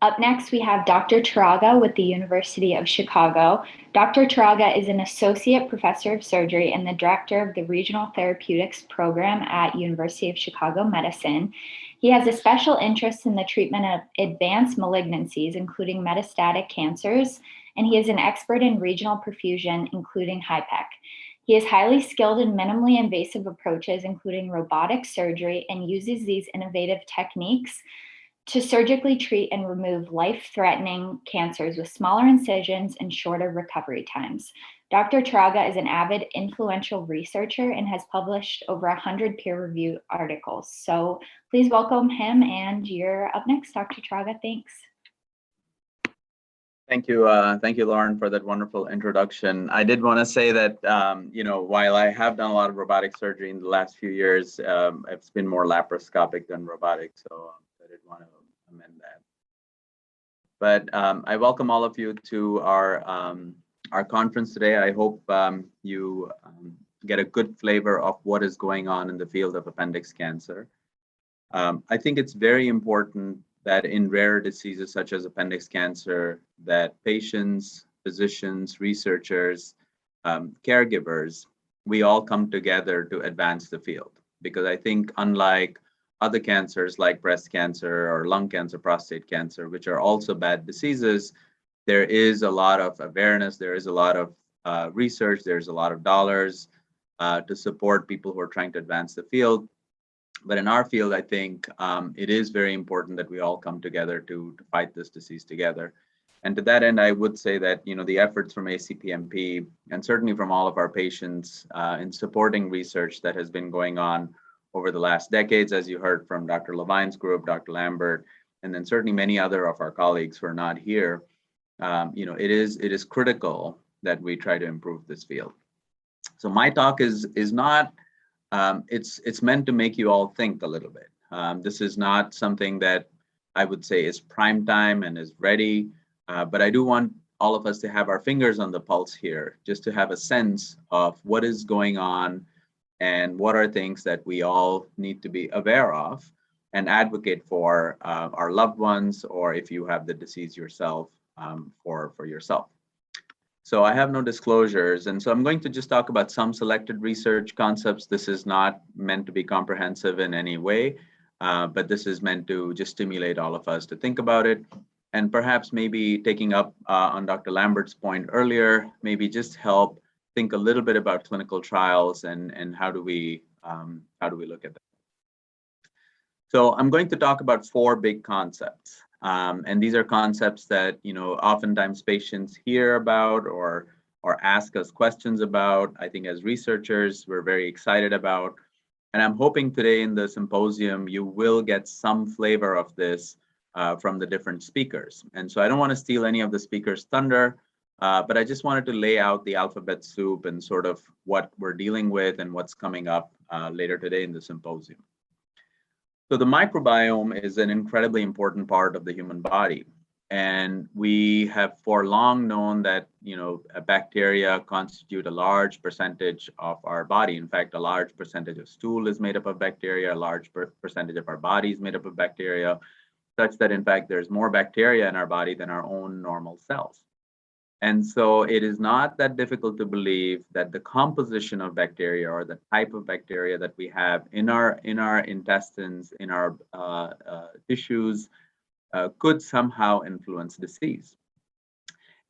Up next, we have Dr. Turaga with the University of Chicago. Dr. Turaga is an associate professor of surgery and the director of the Regional Therapeutics program at University of Chicago Medicine. He has a special interest in the treatment of advanced malignancies, including metastatic cancers, and he is an expert in regional perfusion, including HIPEC. He is highly skilled in minimally invasive approaches, including robotic surgery, and uses these innovative techniques to surgically treat and remove life-threatening cancers with smaller incisions and shorter recovery times. Dr. Turaga is an avid, influential researcher and has published over 100 peer-reviewed articles. So please welcome him, and you're up next, Dr. Turaga. Thanks. Thank you, Lauren, for that wonderful introduction. I did want to say that, while I have done a lot of robotic surgery in the last few years, it's been more laparoscopic than robotic, so I did want to amend that. But I welcome all of you to our conference today. I hope you get a good flavor of what is going on in the field of appendix cancer. I think it's very important that in rare diseases such as appendix cancer, that patients, physicians, researchers, caregivers, we all come together to advance the field. Because I think unlike other cancers like breast cancer or lung cancer, prostate cancer, which are also bad diseases, there is a lot of awareness, there is a lot of research, there's a lot of dollars to support people who are trying to advance the field. But in our field, I think it is very important that we all come together to fight this disease together. And to that end, I would say that the efforts from ACPMP and certainly from all of our patients in supporting research that has been going on over the last decades, as you heard from Dr. Levine's group, Dr. Lambert, and then certainly many other of our colleagues who are not here, it is critical that we try to improve this field. So my talk is not. It's meant to make you all think a little bit. This is not something that I would say is prime time and is ready, but I do want all of us to have our fingers on the pulse here, just to have a sense of what is going on and what are things that we all need to be aware of and advocate for our loved ones, or if you have the disease yourself, for yourself. So I have no disclosures, and so I'm going to just talk about some selected research concepts. This is not meant to be comprehensive in any way, but this is meant to just stimulate all of us to think about it, and perhaps maybe taking up on Dr. Lambert's point earlier, maybe just help think a little bit about clinical trials and how do we look at that. So I'm going to talk about 4 big concepts. And these are concepts that oftentimes patients hear about or ask us questions about. I think as researchers, we're very excited about. And I'm hoping today in the symposium, you will get some flavor of this from the different speakers. And so I don't want to steal any of the speakers' thunder, but I just wanted to lay out the alphabet soup and sort of what we're dealing with and what's coming up later today in the symposium. So the microbiome is an incredibly important part of the human body. And we have for long known that, bacteria constitute a large percentage of our body. In fact, a large percentage of stool is made up of bacteria, a large percentage of our body is made up of bacteria, such that in fact, there's more bacteria in our body than our own normal cells. And so it is not that difficult to believe that the composition of bacteria or the type of bacteria that we have in our intestines, in our tissues, could somehow influence disease.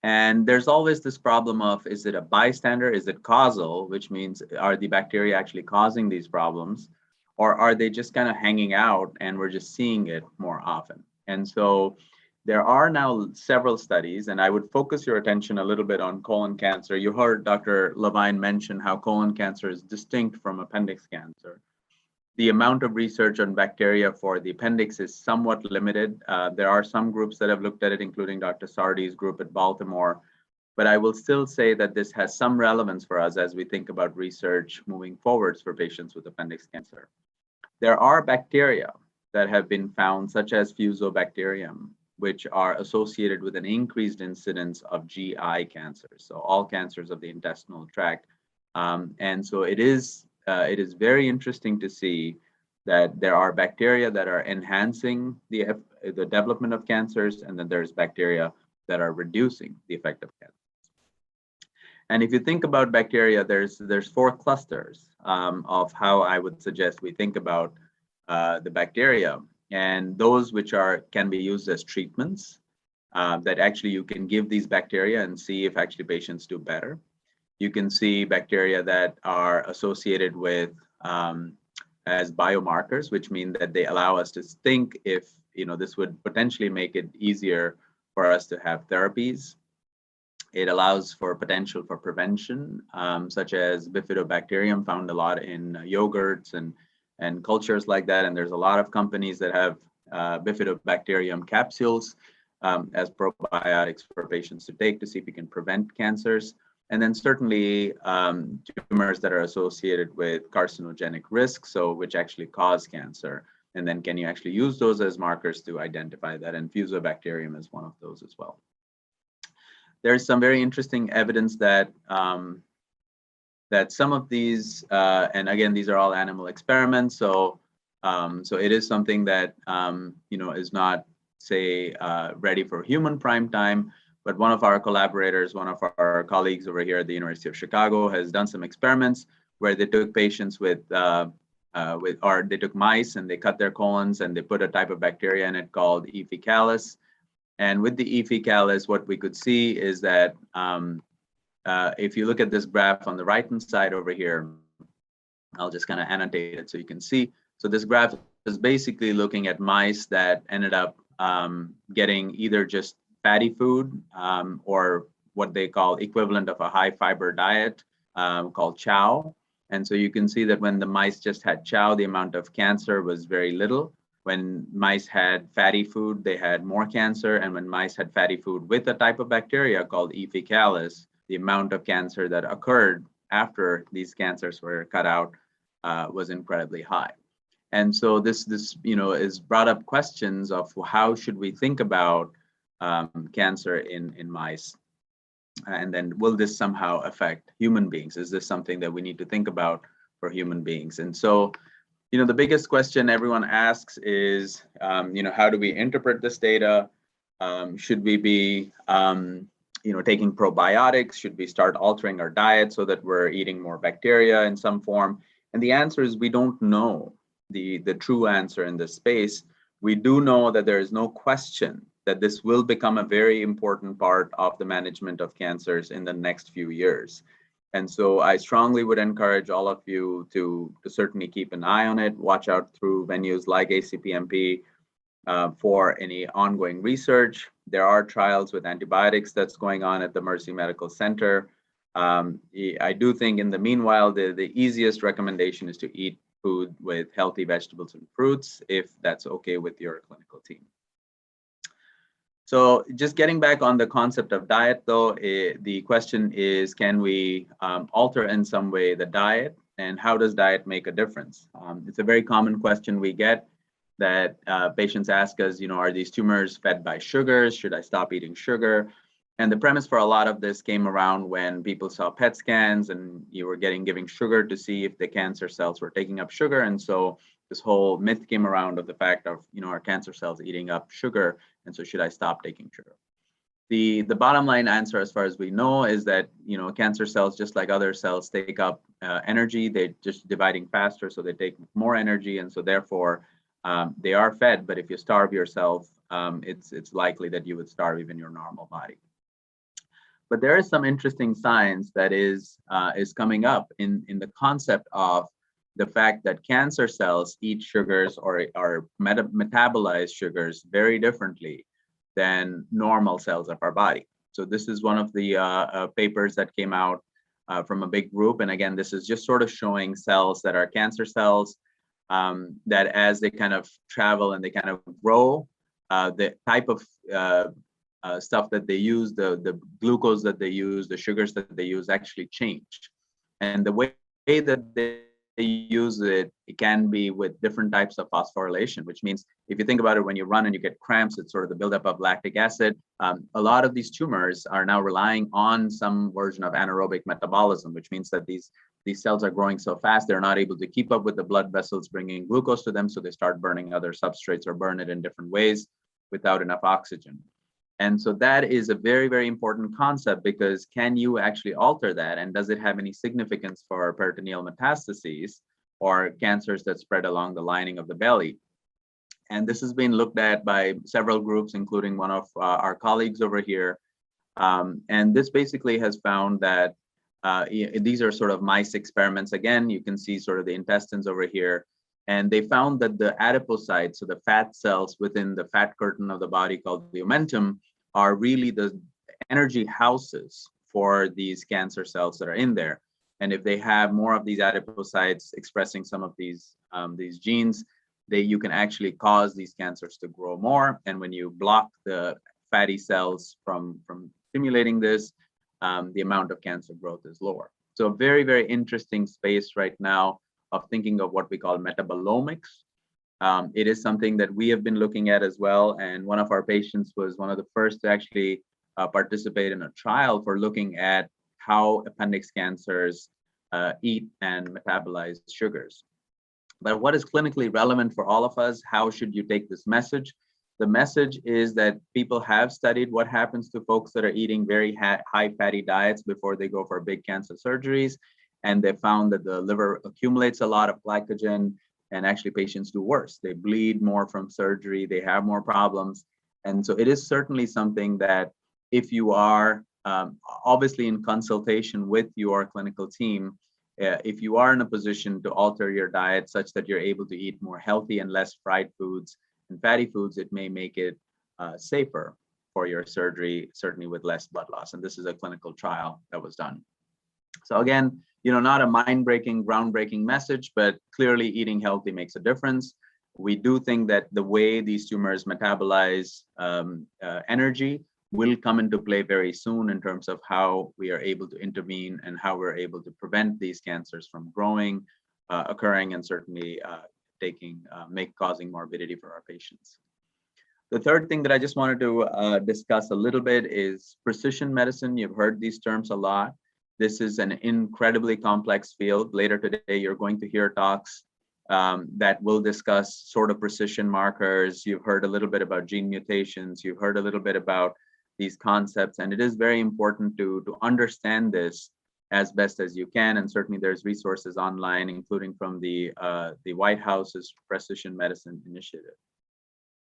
And there's always this problem of, is it a bystander? Is it causal? Which means, are the bacteria actually causing these problems? Or are they just kind of hanging out and we're just seeing it more often? And so there are now several studies, and I would focus your attention a little bit on colon cancer. You heard Dr. Levine mention how colon cancer is distinct from appendix cancer. The amount of research on bacteria for the appendix is somewhat limited. There are some groups that have looked at it, including Dr. Sardi's group at Baltimore. But I will still say that this has some relevance for us as we think about research moving forwards for patients with appendix cancer. There are bacteria that have been found, such as Fusobacterium, which are associated with an increased incidence of GI cancers, so all cancers of the intestinal tract. And so it is very interesting to see that there are bacteria that are enhancing the development of cancers, and then there's bacteria that are reducing the effect of cancer. And if you think about bacteria, there's four clusters of how I would suggest we think about the bacteria, and those which can be used as treatments that actually you can give these bacteria and see if actually patients do better. You can see bacteria that are associated with as biomarkers, which mean that they allow us to think if this would potentially make it easier for us to have therapies. It allows for potential for prevention, such as bifidobacterium, found a lot in yogurts and cultures like that. And there's a lot of companies that have bifidobacterium capsules as probiotics for patients to take to see if we can prevent cancers. And then certainly tumors that are associated with carcinogenic risk, so which actually cause cancer. And then can you actually use those as markers to identify that? And fusobacterium is one of those as well. There's some very interesting evidence that that some of these, and again, these are all animal experiments, so it is something that is not, say, ready for human prime time. But one of our collaborators, one of our colleagues over here at the University of Chicago, has done some experiments where they took patients or they took mice and they cut their colons and they put a type of bacteria in it called E. faecalis. And with the E. faecalis, what we could see is that if you look at this graph on the right-hand side over here, I'll just kind of annotate it so you can see. So this graph is basically looking at mice that ended up getting either just fatty food or what they call equivalent of a high fiber diet called chow. And so you can see that when the mice just had chow, the amount of cancer was very little. When mice had fatty food, they had more cancer. And when mice had fatty food with a type of bacteria called E. faecalis, the amount of cancer that occurred after these cancers were cut out was incredibly high. And so this is brought up questions of how should we think about cancer in mice? And then will this somehow affect human beings? Is this something that we need to think about for human beings? And so, the biggest question everyone asks is, how do we interpret this data? Should we be, taking probiotics? Should we start altering our diet so that we're eating more bacteria in some form? And the answer is we don't know the true answer in this space. We do know that there is no question that this will become a very important part of the management of cancers in the next few years. And so I strongly would encourage all of you to certainly keep an eye on it, watch out through venues like ACPMP for any ongoing research. There are trials with antibiotics that's going on at the Mercy Medical Center. I do think in the meanwhile, the easiest recommendation is to eat food with healthy vegetables and fruits, if that's okay with your clinical team. So just getting back on the concept of diet, though, the question is, can we alter in some way the diet, and how does diet make a difference? It's a very common question we get, that patients ask us, are these tumors fed by sugars? Should I stop eating sugar? And the premise for a lot of this came around when people saw PET scans and you were giving sugar to see if the cancer cells were taking up sugar. And so this whole myth came around of the fact of, are cancer cells eating up sugar? And so should I stop taking sugar? The bottom line answer, as far as we know, is that, cancer cells, just like other cells, take up energy. They're just dividing faster, so they take more energy. And so therefore, they are fed. But if you starve yourself, it's likely that you would starve even your normal body. But there is some interesting science that is coming up in the concept of the fact that cancer cells eat sugars or metabolize sugars very differently than normal cells of our body. So this is one of the papers that came out from a big group. And again, this is just sort of showing cells that are cancer cells that as they kind of travel and they kind of grow, the type of stuff that they use, the glucose that they use, the sugars that they use actually change. And the way that they use it can be with different types of phosphorylation, which means if you think about it, when you run and you get cramps, it's sort of the buildup of lactic acid. A lot of these tumors are now relying on some version of anaerobic metabolism, which means that these these cells are growing so fast, they're not able to keep up with the blood vessels bringing glucose to them, so they start burning other substrates or burn it in different ways without enough oxygen. And so that is a very, very important concept, because can you actually alter that? And does it have any significance for peritoneal metastases or cancers that spread along the lining of the belly? And this has been looked at by several groups, including one of our colleagues over here. And this basically has found that these are sort of mice experiments. Again, you can see sort of the intestines over here. And they found that the adipocytes, so the fat cells within the fat curtain of the body called the omentum, are really the energy houses for these cancer cells that are in there. And if they have more of these adipocytes expressing some of these genes, you can actually cause these cancers to grow more. And when you block the fatty cells from stimulating this, the amount of cancer growth is lower. So a very, very interesting space right now of thinking of what we call metabolomics. It is something that we have been looking at as well. And one of our patients was one of the first to actually participate in a trial for looking at how appendix cancers eat and metabolize sugars. But what is clinically relevant for all of us? How should you take this message? The message is that people have studied what happens to folks that are eating very high fatty diets before they go for big cancer surgeries. And they found that the liver accumulates a lot of glycogen, and actually patients do worse. They bleed more from surgery, they have more problems. And so it is certainly something that if you are obviously in consultation with your clinical team, if you are in a position to alter your diet such that you're able to eat more healthy and less fried foods and fatty foods, it may make it safer for your surgery, certainly with less blood loss. And this is a clinical trial that was done. So again, not a mind-breaking, groundbreaking message, but clearly eating healthy makes a difference. We do think that the way these tumors metabolize energy will come into play very soon in terms of how we are able to intervene and how we're able to prevent these cancers from growing, occurring, and certainly causing morbidity for our patients. The third thing that I just wanted to discuss a little bit is precision medicine. You've heard these terms a lot. This is an incredibly complex field. Later today, you're going to hear talks that will discuss sort of precision markers. You've heard a little bit about gene mutations. You've heard a little bit about these concepts, and it is very important to understand this as best as you can. And certainly there's resources online, including from the White House's Precision Medicine Initiative.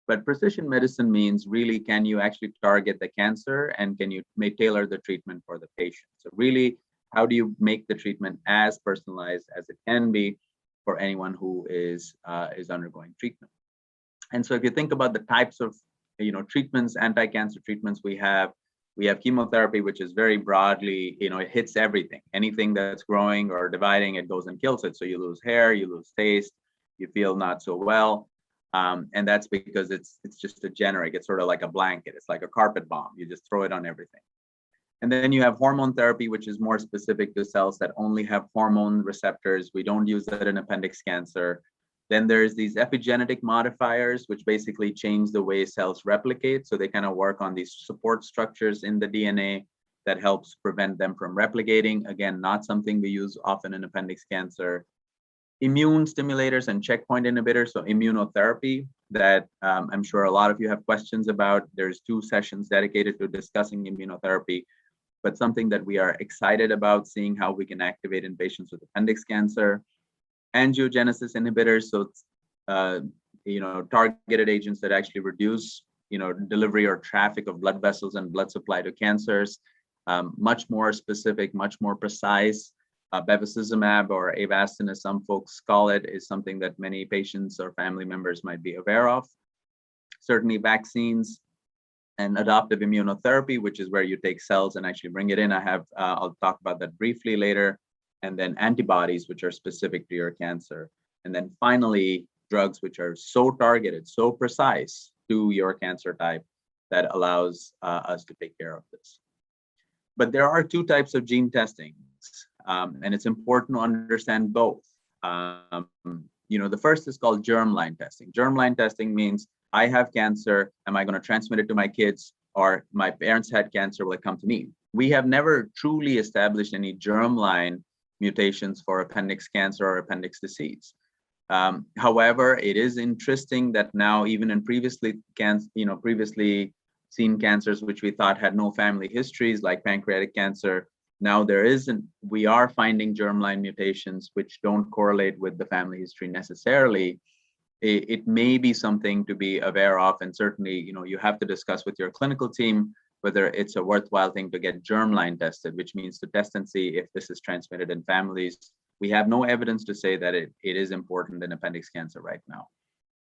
But precision medicine means really, can you actually target the cancer, and can you tailor the treatment for the patient? So really, how do you make the treatment as personalized as it can be for anyone who is undergoing treatment? And so if you think about the types of treatments, anti-cancer treatments we have chemotherapy, which is very broadly, it hits everything. Anything that's growing or dividing, it goes and kills it. So you lose hair, you lose taste, you feel not so well. And that's because it's just a generic, it's sort of like a blanket, it's like a carpet bomb, you just throw it on everything. And then you have hormone therapy, which is more specific to cells that only have hormone receptors. We don't use that in appendix cancer. Then there's these epigenetic modifiers, which basically change the way cells replicate. So they kind of work on these support structures in the DNA that helps prevent them from replicating. Again, not something we use often in appendix cancer. Immune stimulators and checkpoint inhibitors, so immunotherapy, that I'm sure a lot of you have questions about. There's 2 sessions dedicated to discussing immunotherapy, but something that we are excited about seeing how we can activate in patients with appendix cancer. Angiogenesis inhibitors, so targeted agents that actually reduce delivery or traffic of blood vessels and blood supply to cancers. Much more specific, much more precise. Bevacizumab, or Avastin as some folks call it, is something that many patients or family members might be aware of. Certainly vaccines and adoptive immunotherapy, which is where you take cells and actually bring it in. I'll talk about that briefly later. And then antibodies, which are specific to your cancer. And then finally, drugs which are so targeted, so precise to your cancer type that allows us to take care of this. But there are 2 types of gene testing, and it's important to understand both. The first is called germline testing. Germline testing means I have cancer. Am I going to transmit it to my kids? Or my parents had cancer, will it come to me? We have never truly established any germline mutations for appendix cancer or appendix disease. However, it is interesting that now, even in previously seen cancers which we thought had no family histories, like pancreatic cancer, now we are finding germline mutations which don't correlate with the family history necessarily. It may be something to be aware of, and certainly, you have to discuss with your clinical team whether it's a worthwhile thing to get germline tested, which means to test and see if this is transmitted in families. We have no evidence to say that it is important in appendix cancer right now.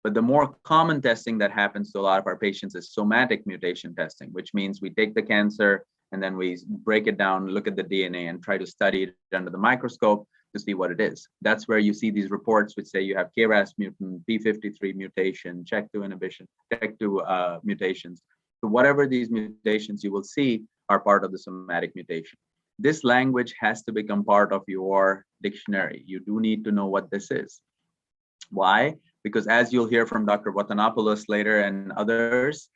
But the more common testing that happens to a lot of our patients is somatic mutation testing, which means we take the cancer and then we break it down, look at the DNA, and try to study it under the microscope to see what it is. That's where you see these reports which say you have KRAS mutant, P53 mutation, CHEK2 inhibition, CHEK2 mutations. So whatever these mutations you will see are part of the somatic mutation. This language has to become part of your dictionary. You do need to know what this is. Why? Because as you'll hear from Dr. Watanopoulos later and others,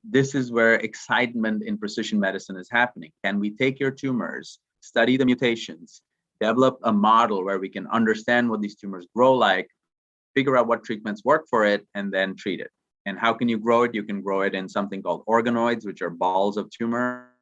this is where excitement in precision medicine is happening. Can we take your tumors, study the mutations, develop a model where we can understand what these tumors grow like, figure out what treatments work for it, and then treat it? And how can you grow it? You can grow it in something called organoids, which are balls of tumor.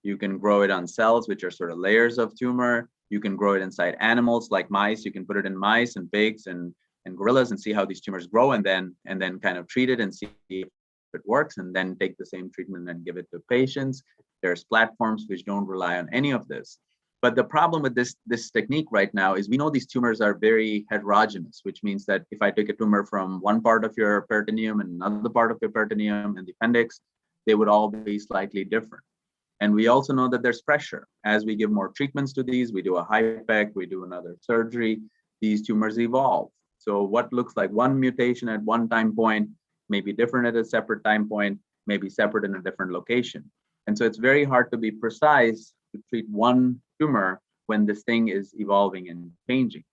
You can grow it on cells, which are sort of layers of tumor. You can grow it inside animals like mice. You can put it in mice and pigs and gorillas and see how these tumors grow, and then kind of treat it and see if it works, and then take the same treatment and give it to patients. There's platforms which don't rely on any of this. But the problem with this technique right now is we know these tumors are very heterogeneous, which means that if I take a tumor from one part of your peritoneum and another part of your peritoneum and the appendix, they would all be slightly different. And we also know that there's pressure. As we give more treatments to these, we do a HIPEC, we do another surgery, these tumors evolve. So what looks like one mutation at one time point may be different at a separate time point, may be separate in a different location. And so it's very hard to be precise to treat one tumor when this thing is evolving and changing.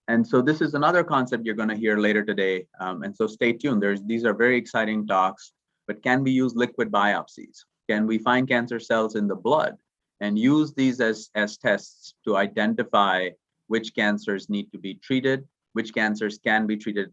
And so this is another concept you're going to hear later today. And so stay tuned. These are very exciting talks, but can we use liquid biopsies? Can we find cancer cells in the blood and use these as tests to identify which cancers need to be treated, which cancers can be treated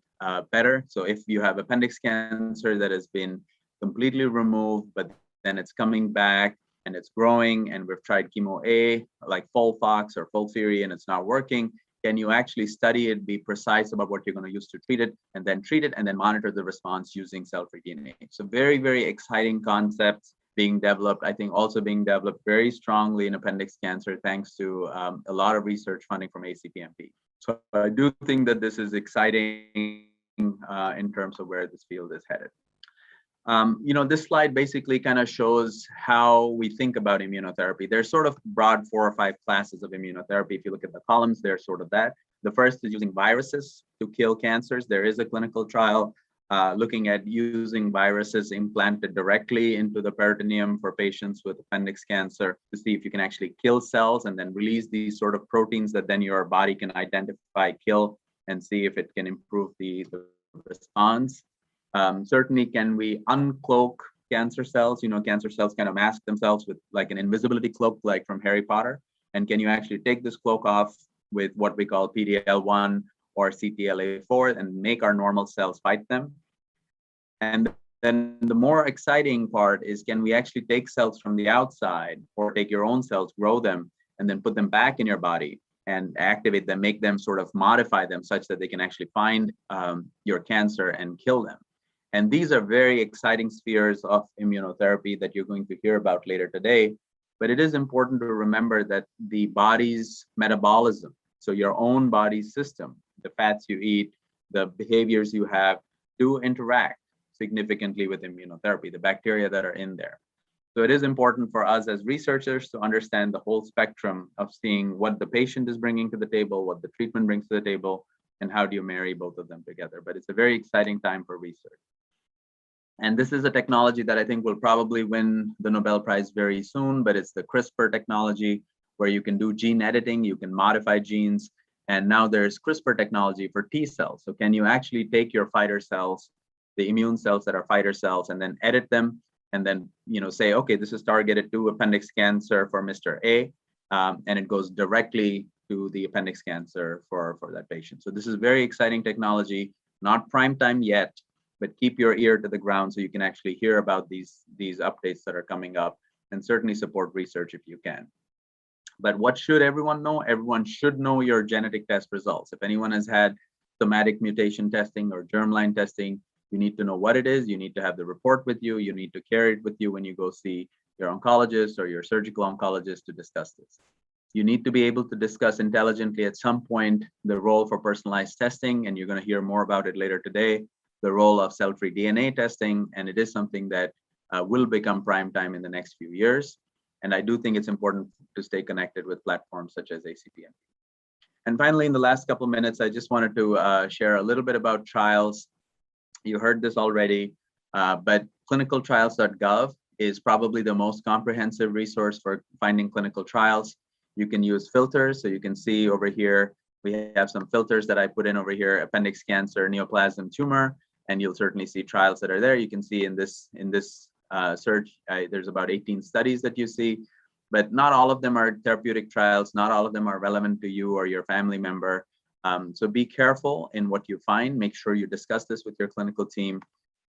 better? So if you have appendix cancer that has been completely removed, but then it's coming back and it's growing, and we've tried chemo A, like FOLFOX or FOLFIRI, and it's not working, can you actually study it, be precise about what you're going to use to treat it, and then treat it, and then monitor the response using cell-free DNA? So very, very exciting concepts being developed, I think also being developed very strongly in appendix cancer, thanks to a lot of research funding from ACPMP. So I do think that this is exciting in terms of where this field is headed. This slide basically kind of shows how we think about immunotherapy. There's sort of broad 4 or 5 classes of immunotherapy. If you look at the columns, they're sort of that. The first is using viruses to kill cancers. There is a clinical trial looking at using viruses implanted directly into the peritoneum for patients with appendix cancer to see if you can actually kill cells and then release these sort of proteins that then your body can identify, kill, and see if it can improve the response. Certainly, can we uncloak cancer cells? Cancer cells kind of mask themselves with like an invisibility cloak, like from Harry Potter. And can you actually take this cloak off with what we call PD-L1 or CTLA-4 and make our normal cells fight them? And then the more exciting part is, can we actually take cells from the outside or take your own cells, grow them, and then put them back in your body and activate them, make them sort of modify them such that they can actually find your cancer and kill them? And these are very exciting spheres of immunotherapy that you're going to hear about later today. But it is important to remember that the body's metabolism, so your own body system, the fats you eat, the behaviors you have, do interact significantly with immunotherapy, the bacteria that are in there. So it is important for us as researchers to understand the whole spectrum of seeing what the patient is bringing to the table, what the treatment brings to the table, and how do you marry both of them together. But it's a very exciting time for research. And this is a technology that I think will probably win the Nobel Prize very soon, but it's the CRISPR technology, where you can do gene editing, you can modify genes, and now there's CRISPR technology for T cells. So can you actually take your fighter cells, the immune cells that are fighter cells, and then edit them, and then say, okay, this is targeted to appendix cancer for Mr. A. and it goes directly to the appendix cancer for that patient. So this is very exciting technology, not prime time yet, but keep your ear to the ground so you can actually hear about these updates that are coming up, and certainly support research if you can. But what should everyone know? Everyone should know your genetic test results. If anyone has had somatic mutation testing or germline testing, you need to know what it is. You need to have the report with you. You need to carry it with you when you go see your oncologist or your surgical oncologist to discuss this. You need to be able to discuss intelligently at some point the role for personalized testing, and you're going to hear more about it later today, the role of cell-free DNA testing, and it is something that will become prime time in the next few years. And I do think it's important to stay connected with platforms such as ACPMP. And finally, in the last couple of minutes, I just wanted to share a little bit about trials. You heard this already, but clinicaltrials.gov is probably the most comprehensive resource for finding clinical trials. You can use filters. So you can see over here, we have some filters that I put in over here: appendix cancer, neoplasm tumor, and you'll certainly see trials that are there. You can see in this search, there's about 18 studies that you see, but not all of them are therapeutic trials. Not all of them are relevant to you or your family member. So be careful in what you find. Make sure you discuss this with your clinical team.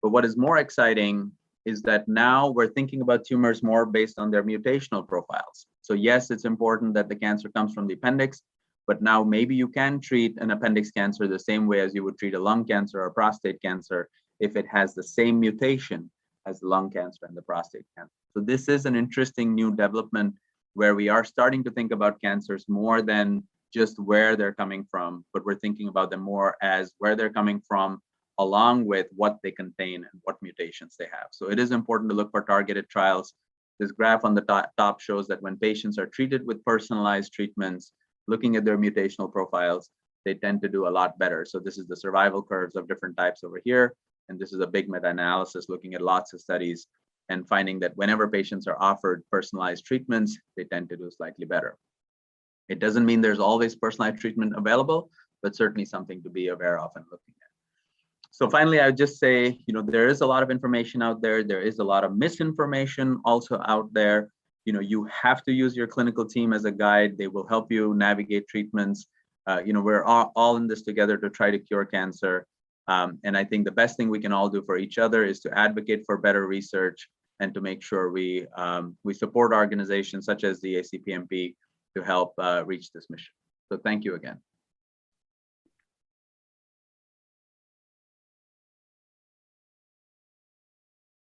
But what is more exciting is that now we're thinking about tumors more based on their mutational profiles. So yes, it's important that the cancer comes from the appendix, but now maybe you can treat an appendix cancer the same way as you would treat a lung cancer or prostate cancer if it has the same mutation as the lung cancer and the prostate cancer. So this is an interesting new development where we are starting to think about cancers more than just where they're coming from, but we're thinking about them more as where they're coming from, along with what they contain and what mutations they have. So it is important to look for targeted trials. This graph on the top shows that when patients are treated with personalized treatments, looking at their mutational profiles, they tend to do a lot better. So this is the survival curves of different types over here. And this is a big meta-analysis looking at lots of studies and finding that whenever patients are offered personalized treatments, they tend to do slightly better. It doesn't mean there's always personalized treatment available, but certainly something to be aware of and looking at. So finally, I would just say, there is a lot of information out there. There is a lot of misinformation also out there. You have to use your clinical team as a guide. They will help you navigate treatments. We're all in this together to try to cure cancer. And I think the best thing we can all do for each other is to advocate for better research and to make sure we support organizations such as the ACPMP to help reach this mission. So thank you again.